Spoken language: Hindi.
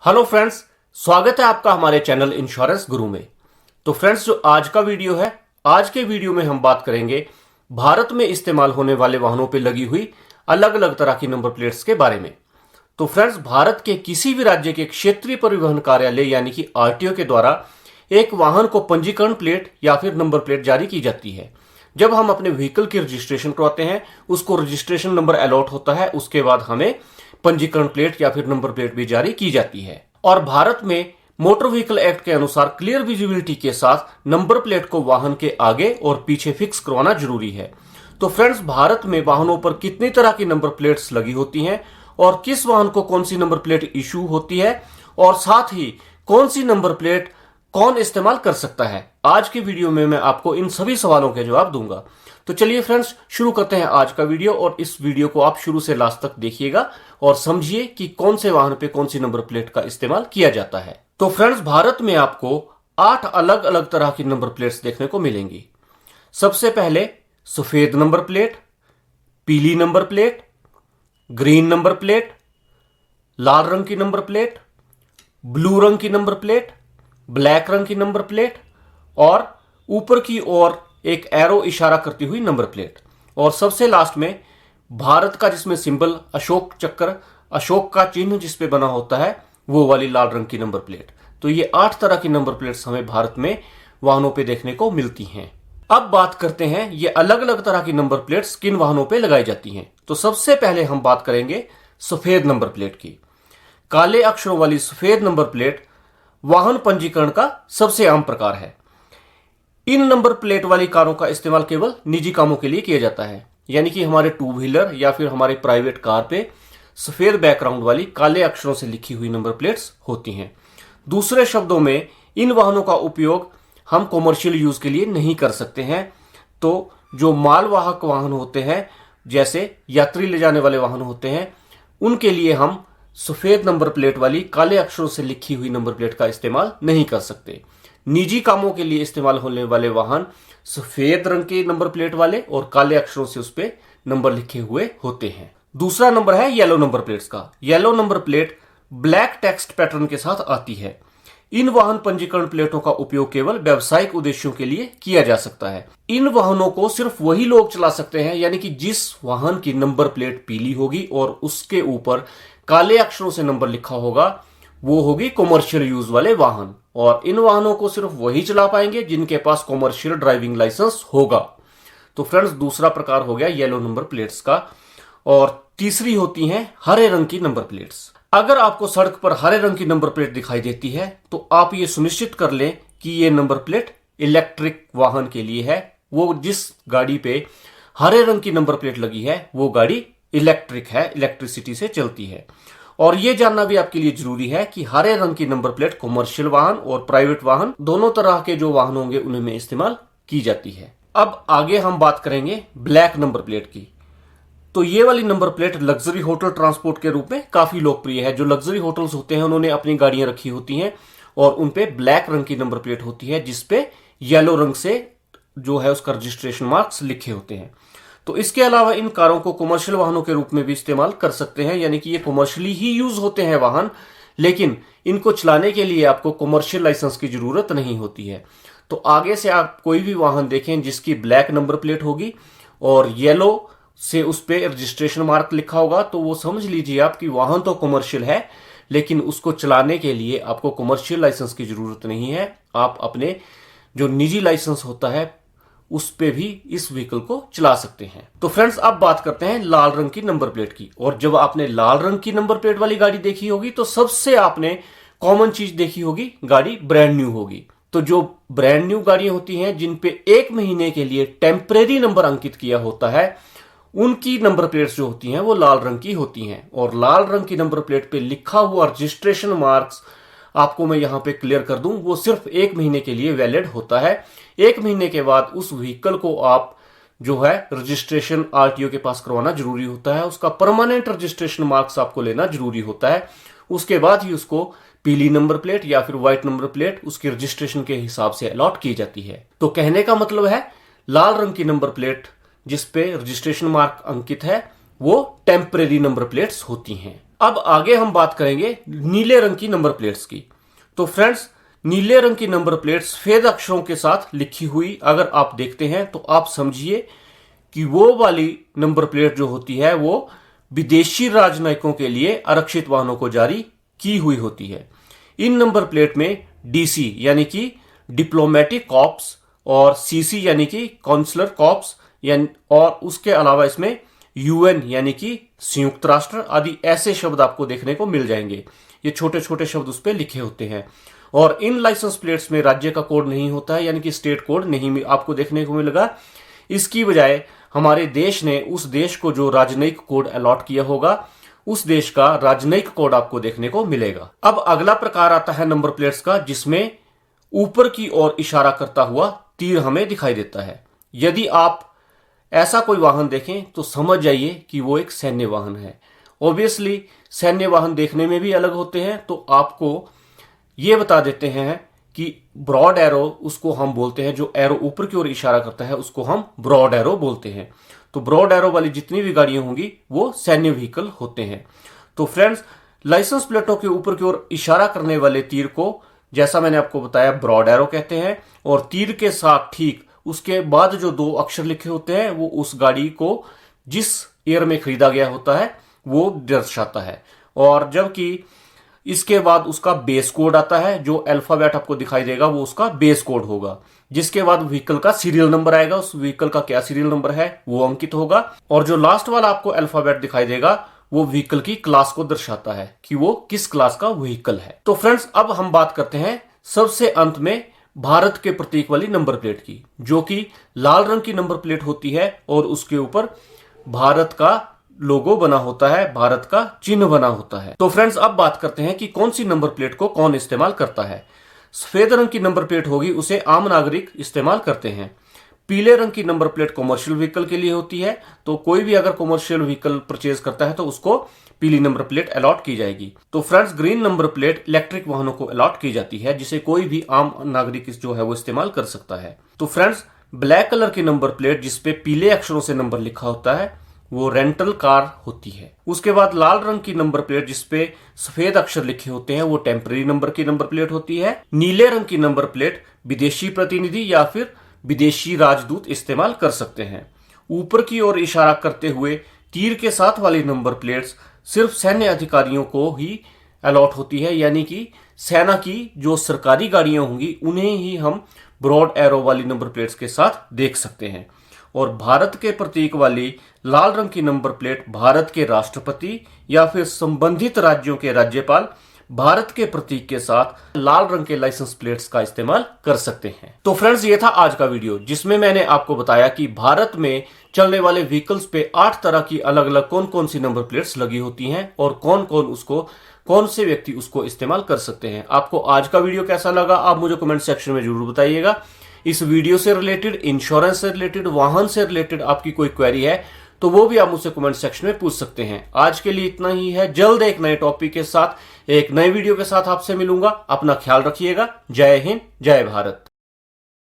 हेलो फ्रेंड्स, स्वागत है आपका हमारे चैनल इंश्योरेंस गुरु में। तो फ्रेंड्स, जो आज का वीडियो है, आज के वीडियो में हम बात करेंगे भारत में इस्तेमाल होने वाले वाहनों पर लगी हुई अलग अलग तरह की नंबर प्लेट्स के बारे में। तो फ्रेंड्स, भारत के किसी भी राज्य के क्षेत्रीय परिवहन कार्यालय यानी कि आरटीओ के द्वारा एक वाहन को पंजीकरण प्लेट या फिर नंबर प्लेट जारी की जाती है। जब हम अपने व्हीकल की रजिस्ट्रेशन करवाते हैं, उसको रजिस्ट्रेशन नंबर अलॉट होता है, उसके बाद हमें पंजीकरण प्लेट या फिर नंबर प्लेट भी जारी की जाती है। और भारत में मोटर व्हीकल एक्ट के अनुसार क्लियर विजिबिलिटी के साथ नंबर प्लेट को वाहन के आगे और पीछे फिक्स करवाना जरूरी है। तो फ्रेंड्स, भारत में वाहनों पर कितनी तरह की नंबर प्लेट्स लगी होती हैं और किस वाहन को कौन सी नंबर प्लेट इशू होती है, और साथ ही कौन सी नंबर प्लेट कौन इस्तेमाल कर सकता है, आज की वीडियो में मैं आपको इन सभी सवालों के जवाब दूंगा। तो चलिए फ्रेंड्स, शुरू करते हैं आज का वीडियो, और इस वीडियो को आप शुरू से लास्ट तक देखिएगा और समझिए कि कौन से वाहन पे कौन सी नंबर प्लेट का इस्तेमाल किया जाता है। तो फ्रेंड्स, भारत में आपको 8 अलग अलग तरह की नंबर प्लेट्स देखने को मिलेंगी। सबसे पहले सफेद नंबर प्लेट, पीली number plate, green number plate, लाल रंग की नंबर प्लेट, ब्लू रंग की नंबर प्लेट, ब्लैक रंग की नंबर प्लेट, और ऊपर की ओर एक एरो इशारा करती हुई नंबर प्लेट, और सबसे लास्ट में भारत का जिसमें सिंबल अशोक चक्र, अशोक का चिन्ह जिसपे बना होता है, वो वाली लाल रंग की नंबर प्लेट। तो ये 8 तरह की नंबर प्लेट्स हमें भारत में वाहनों पे देखने को मिलती हैं। अब बात करते हैं ये अलग अलग तरह की नंबर प्लेट्स किन वाहनों पे लगाई जाती हैं। तो सबसे पहले हम बात करेंगे सफेद नंबर प्लेट की। काले अक्षरों वाली सफेद नंबर प्लेट वाहन पंजीकरण का सबसे आम प्रकार है। इन नंबर प्लेट वाली कारों का इस्तेमाल केवल निजी कामों के लिए किया जाता है, यानी कि हमारे टू व्हीलर या फिर हमारे प्राइवेट कार पे सफेद बैकग्राउंड वाली काले अक्षरों से लिखी हुई नंबर प्लेट्स होती हैं। दूसरे शब्दों में, इन वाहनों का उपयोग हम कॉमर्शियल यूज के लिए नहीं कर सकते हैं। तो जो मालवाहक वाहन होते हैं, जैसे यात्री ले जाने वाले वाहन होते हैं, उनके लिए हम सफेद नंबर प्लेट वाली काले अक्षरों से लिखी हुई नंबर प्लेट का इस्तेमाल नहीं कर सकते। निजी कामों के लिए इस्तेमाल होने वाले वाहन सफेद रंग के नंबर प्लेट वाले और काले अक्षरों से उस पे नंबर लिखे हुए होते हैं। दूसरा नंबर है येलो नंबर प्लेट्स का। Yellow number plate black text pattern के साथ आती है। इन वाहन पंजीकरण प्लेटों का उपयोग केवल व्यावसायिक उद्देश्यों के लिए किया जा सकता है। इन वाहनों को सिर्फ वही लोग चला सकते हैं, यानी कि जिस वाहन की नंबर प्लेट पीली होगी और उसके ऊपर काले अक्षरों से नंबर लिखा होगा, वो होगी कॉमर्शियल यूज वाले वाहन। और इन वाहनों को सिर्फ वही चला पाएंगे जिनके पास कॉमर्शियल ड्राइविंग लाइसेंस होगा। तो फ्रेंड्स, दूसरा प्रकार हो गया येलो नंबर प्लेट्स का। और तीसरी होती हैं हरे रंग की नंबर प्लेट्स। अगर आपको सड़क पर हरे रंग की नंबर प्लेट दिखाई देती है, तो आप ये सुनिश्चित कर लें कि ये नंबर प्लेट इलेक्ट्रिक वाहन के लिए है। वो जिस गाड़ी पे हरे रंग की नंबर प्लेट लगी है, वो गाड़ी इलेक्ट्रिक है, इलेक्ट्रिसिटी से चलती है। और यह जानना भी आपके लिए जरूरी है कि हरे रंग की नंबर प्लेट कमर्शियल वाहन और प्राइवेट वाहन दोनों तरह के जो वाहन होंगे उनमें इस्तेमाल की जाती है। अब आगे हम बात करेंगे ब्लैक नंबर प्लेट की। तो ये वाली number plate luxury hotel transport के रूप में काफी लोकप्रिय है। जो लग्जरी होटल्स होते हैं, उन्होंने अपनी गाड़ियां रखी होती हैं और उनपे ब्लैक रंग की नंबर प्लेट होती है, जिसपे येलो रंग से जो है उसका रजिस्ट्रेशन मार्क्स लिखे होते हैं। तो इसके अलावा इन कारों को कमर्शियल वाहनों के रूप में भी इस्तेमाल कर सकते हैं, यानी कि ये कमर्शियली ही यूज होते हैं वाहन, लेकिन इनको चलाने के लिए आपको कमर्शियल लाइसेंस की जरूरत नहीं होती है। तो आगे से आप कोई भी वाहन देखें जिसकी ब्लैक नंबर प्लेट होगी और येलो से उस पर रजिस्ट्रेशन मार्क लिखा होगा, तो वो समझ लीजिए आपकी वाहन तो कमर्शियल है, लेकिन उसको चलाने के लिए आपको कमर्शियल लाइसेंस की जरूरत नहीं है। आप अपने जो निजी लाइसेंस होता है उस पे भी इस व्हीकल को चला सकते हैं। तो फ्रेंड्स, अब बात करते हैं लाल रंग की नंबर प्लेट की। और जब आपने लाल रंग की नंबर प्लेट वाली गाड़ी देखी होगी, तो सबसे आपने कॉमन चीज देखी होगी, गाड़ी ब्रांड न्यू होगी। तो जो ब्रांड न्यू गाड़ियां होती हैं जिन पे 1 महीने के लिए टेम्परेरी नंबर अंकित किया होता है, उनकी नंबर प्लेट्स जो होती हैं वो लाल रंग की होती हैं। और लाल रंग की नंबर प्लेट पे लिखा हुआ रजिस्ट्रेशन मार्क्स आपको मैं यहां पे क्लियर कर दूं, वो सिर्फ 1 महीने के लिए वैलिड होता है। 1 महीने के बाद उस व्हीकल को आप जो है रजिस्ट्रेशन आरटीओ के पास करवाना जरूरी होता है। उसका परमानेंट रजिस्ट्रेशन मार्क्स आपको लेना जरूरी होता है। उसके बाद ही उसको पीली नंबर प्लेट या फिर व्हाइट नंबर प्लेट उसकी रजिस्ट्रेशन के हिसाब से अलॉट की जाती है। तो कहने का मतलब है, लाल रंग की नंबर प्लेट जिसपे रजिस्ट्रेशन मार्क अंकित है, वो टेम्परेरी नंबर प्लेट्स होती हैं। अब आगे हम बात करेंगे नीले रंग की नंबर प्लेट्स की। तो फ्रेंड्स, नीले रंग की नंबर प्लेट्स सफेद अक्षरों के साथ लिखी हुई अगर आप देखते हैं तो आप समझिए कि वो वाली नंबर प्लेट जो होती है वो विदेशी राजनयिकों के लिए आरक्षित वाहनों को जारी की हुई होती है। इन नंबर प्लेट में डीसी यानी कि डिप्लोमेटिक कॉर्प्स और सीसी यानी कि काउंसलर कॉर्प्स और उसके अलावा इसमें यूएन यानी कि संयुक्त राष्ट्र आदि ऐसे शब्द आपको देखने को मिल जाएंगे। ये छोटे छोटे शब्द उस पर लिखे होते हैं। और इन लाइसेंस प्लेट्स में राज्य का कोड नहीं होता है, यानी कि स्टेट कोड नहीं आपको देखने को मिलेगा। इसकी बजाय हमारे देश ने उस देश को जो राजनयिक कोड अलॉट किया होगा उस देश का राजनयिक कोड आपको देखने को मिलेगा। अब अगला प्रकार आता है नंबर प्लेट्स का, जिसमें ऊपर की ओर इशारा करता हुआ तीर हमें दिखाई देता है। यदि आप ऐसा कोई वाहन देखें तो समझ जाइए कि वो एक सैन्य वाहन है। ऑब्वियसली सैन्य वाहन देखने में भी अलग होते हैं, तो आपको ये बता देते हैं कि ब्रॉड एरो उसको हम बोलते हैं, जो एरो ऊपर की ओर इशारा करता है उसको हम ब्रॉड एरो बोलते हैं। तो ब्रॉड एरो वाली जितनी भी गाड़ियां होंगी वो सैन्य व्हीकल होते हैं। तो फ्रेंड्स, लाइसेंस प्लेटों के ऊपर की ओर इशारा करने वाले तीर को, जैसा मैंने आपको बताया, ब्रॉड एरो कहते हैं। और तीर के साथ ठीक उसके बाद जो दो अक्षर लिखे होते हैं वो उस गाड़ी को जिस ईयर में खरीदा गया होता है वो दर्शाता है। और जबकि इसके बाद उसका बेस कोड आता है, जो अल्फाबेट आपको दिखाई देगा वो उसका बेस कोड होगा। जिसके बाद व्हीकल का सीरियल नंबर आएगा, उस व्हीकल का क्या सीरियल नंबर है वो अंकित होगा। और जो लास्ट वाला आपको अल्फाबेट दिखाई देगा वो व्हीकल की क्लास को दर्शाता है कि वो किस क्लास का व्हीकल है। तो फ्रेंड्स, अब हम बात करते हैं सबसे अंत में भारत के प्रतीक वाली नंबर प्लेट की, जो कि लाल रंग की नंबर प्लेट होती है और उसके ऊपर भारत का लोगो बना होता है, भारत का चिन्ह बना होता है। तो फ्रेंड्स, अब बात करते हैं कि कौन सी नंबर प्लेट को कौन इस्तेमाल करता है। सफेद रंग की नंबर प्लेट होगी, उसे आम नागरिक इस्तेमाल करते हैं। पीले रंग की नंबर प्लेट कमर्शियल व्हीकल के लिए होती है, तो कोई भी अगर कमर्शियल व्हीकल परचेज करता है तो उसको पीली नंबर प्लेट अलॉट की जाएगी। तो friends, green number plate electric वाहनों को अलॉट की जाती है, जिसे कोई भी आम नागरिक जो है वो इस्तेमाल कर सकता है। तो फ्रेंड्स, ब्लैक कलर की नंबर प्लेट जिसपे पीले अक्षरों से नंबर लिखा होता है वो रेंटल कार होती है। उसके बाद लाल रंग की नंबर प्लेट जिसपे सफेद अक्षर लिखे होते हैं वो टेम्पररी नंबर की नंबर प्लेट होती है। नीले रंग की नंबर प्लेट विदेशी प्रतिनिधि या फिर विदेशी राजदूत इस्तेमाल कर सकते हैं। ऊपर की ओर इशारा करते हुए तीर के साथ वाली नंबर प्लेट्स सिर्फ सैन्य अधिकारियों को ही अलॉट होती है, यानी कि सेना की जो सरकारी गाड़ियां होंगी उन्हें ही हम ब्रॉड एरो वाली नंबर प्लेट्स के साथ देख सकते हैं। और भारत के प्रतीक वाली लाल रंग की नंबर प्लेट भारत के राष्ट्रपति या फिर संबंधित राज्यों के राज्यपाल भारत के प्रतीक के साथ लाल रंग के लाइसेंस प्लेट्स का इस्तेमाल कर सकते हैं। तो फ्रेंड्स, ये था आज का वीडियो जिसमें मैंने आपको बताया कि भारत में चलने वाले व्हीकल्स पे 8 तरह की अलग अलग कौन कौन सी नंबर प्लेट्स लगी होती हैं और कौन से व्यक्ति उसको इस्तेमाल कर सकते हैं। आपको आज का वीडियो कैसा लगा आप मुझे कमेंट सेक्शन में जरूर बताइएगा। इस वीडियो से रिलेटेड, इंश्योरेंस से रिलेटेड, वाहन से रिलेटेड आपकी कोई क्वेरी है तो वो भी आप मुझसे कमेंट सेक्शन में पूछ सकते हैं। आज के लिए इतना ही है। जल्द एक नए टॉपिक के साथ, एक नए वीडियो के साथ आपसे मिलूंगा। अपना ख्याल रखिएगा। जय हिंद, जय भारत।